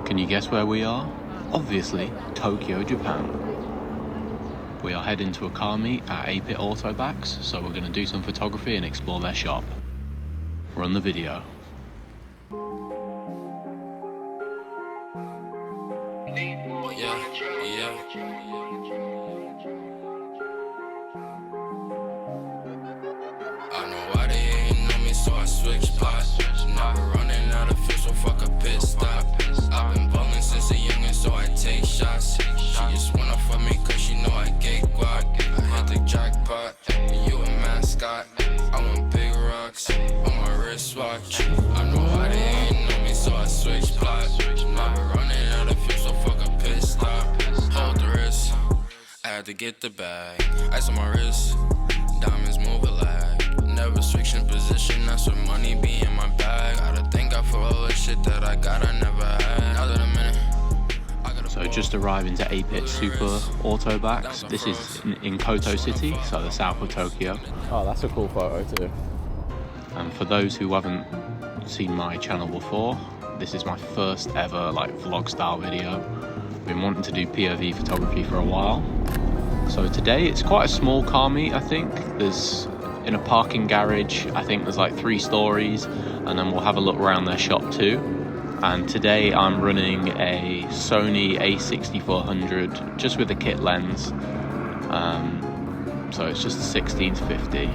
Can you guess where we are? Obviously, Tokyo, Japan. We are heading to a car meet at APIT Autobacs, so we're going to do some photography and explore their shop. Run the video. I know why they ain't know me, so I switch spots. Never running out of fuel, so fuck a pit stop. I've been ballin' since a youngin', so I take shots. She just wanna fuck me cause she know I get guac. I hit the jackpot, and you a mascot. I want big rocks on my wristwatch. I know why they ain't know me, so I switch spots. Never running out of fuel, so fuck a pit stop. Hold the wrist, I had to get the bag. Ice on my wrist, diamonds move a lag. Never switching position, that's where money be in my bag. Gotta thank God for all the shit that I got, I never had. Now that I'm in it, So just arriving to APIT Super Autobacs. This is in Koto City, so the south of Tokyo. Oh, that's a cool photo too. And for those who haven't seen my channel before, this is my first ever vlog style video. I've been wanting to do POV photography for a while. So today it's quite a small car meet, I think. There's in a parking garage, I think there's 3 stories, and then we'll have a look around their shop too. And today I'm running a Sony a6400 just with a kit lens. So it's just a 16-50.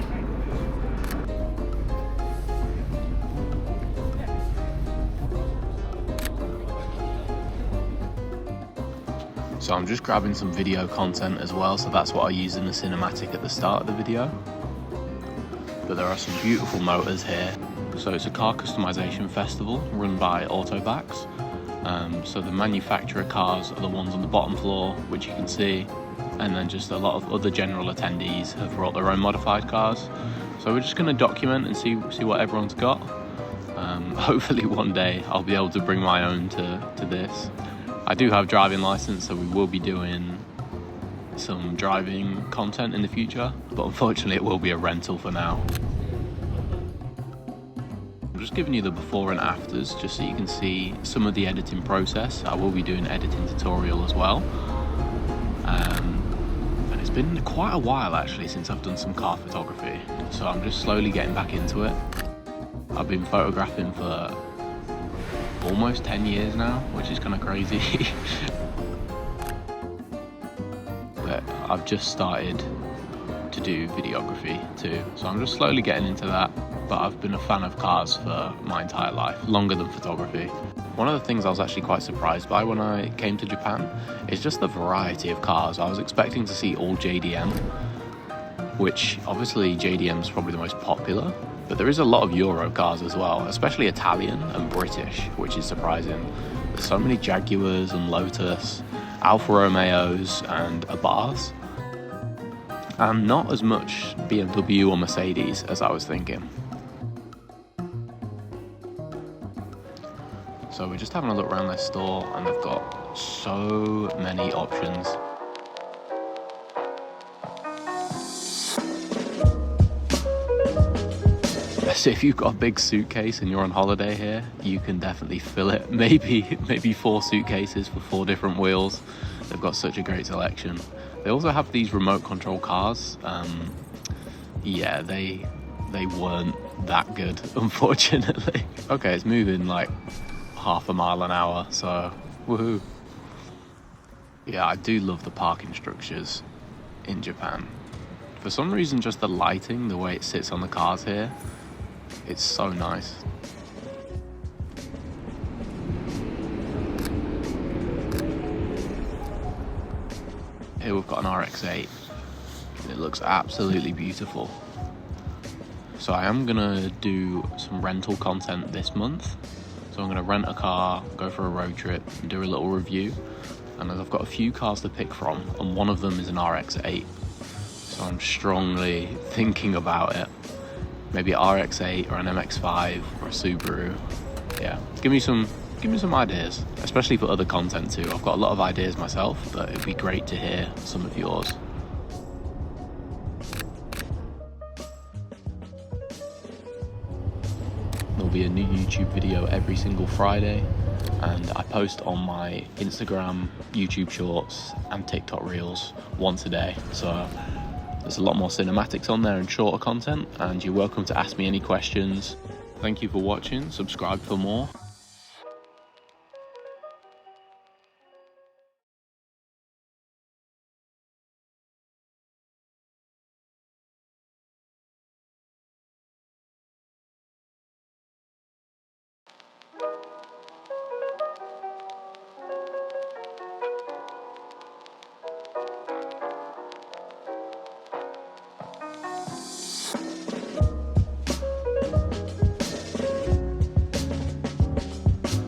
So I'm just grabbing some video content as well, so that's what I use in the cinematic at the start of the video. But there are some beautiful motors here. So it's a car customization festival run by Autobacs. So the manufacturer cars are the ones on the bottom floor, which you can see, and then just a lot of other general attendees have brought their own modified cars. So we're just going to document and see what everyone's got. Hopefully one day I'll be able to bring my own to this. I do have driving license, so we will be doing some driving content in the future, but unfortunately it will be a rental for now. I'm just giving you the before and afters just so you can see some of the editing process. I will be doing editing tutorial as well. And it's been quite a while actually since I've done some car photography, so I'm just slowly getting back into it. I've been photographing for almost 10 years now, which is kind of crazy. But I've just started to do videography too, so I'm just slowly getting into that. But I've been a fan of cars for my entire life, longer than photography. One of the things I was actually quite surprised by when I came to Japan is just the variety of cars. I was expecting to see all JDM, which obviously JDM is probably the most popular, but there is a lot of Euro cars as well, especially Italian and British, which is surprising. There's so many Jaguars and Lotus, Alfa Romeos and Arroz, and not as much BMW or Mercedes as I was thinking. So we're just having a look around their store, and they've got so many options. So if you've got a big suitcase and you're on holiday here, you can definitely fill it. Maybe 4 suitcases for 4 different wheels. They've got such a great selection. They also have these remote control cars. Yeah, they weren't that good, unfortunately. Okay, it's moving half a mile an hour, so woohoo. Yeah, I do love the parking structures in Japan. For some reason, just the lighting, the way it sits on the cars here, it's so nice. Here we've got an RX8. It looks absolutely beautiful. So I am gonna do some rental content this month. So I'm gonna rent a car, go for a road trip, and do a little review. And I've got a few cars to pick from, and one of them is an RX8. So I'm strongly thinking about it. Maybe an RX8 or an MX-5 or a Subaru. Yeah, give me some ideas, especially for other content too. I've got a lot of ideas myself, but it'd be great to hear some of yours. There'll be a new YouTube video every single Friday, and I post on my Instagram, YouTube Shorts and TikTok Reels once a day. So there's a lot more cinematics on there and shorter content, and you're welcome to ask me any questions. Thank you for watching, subscribe for more.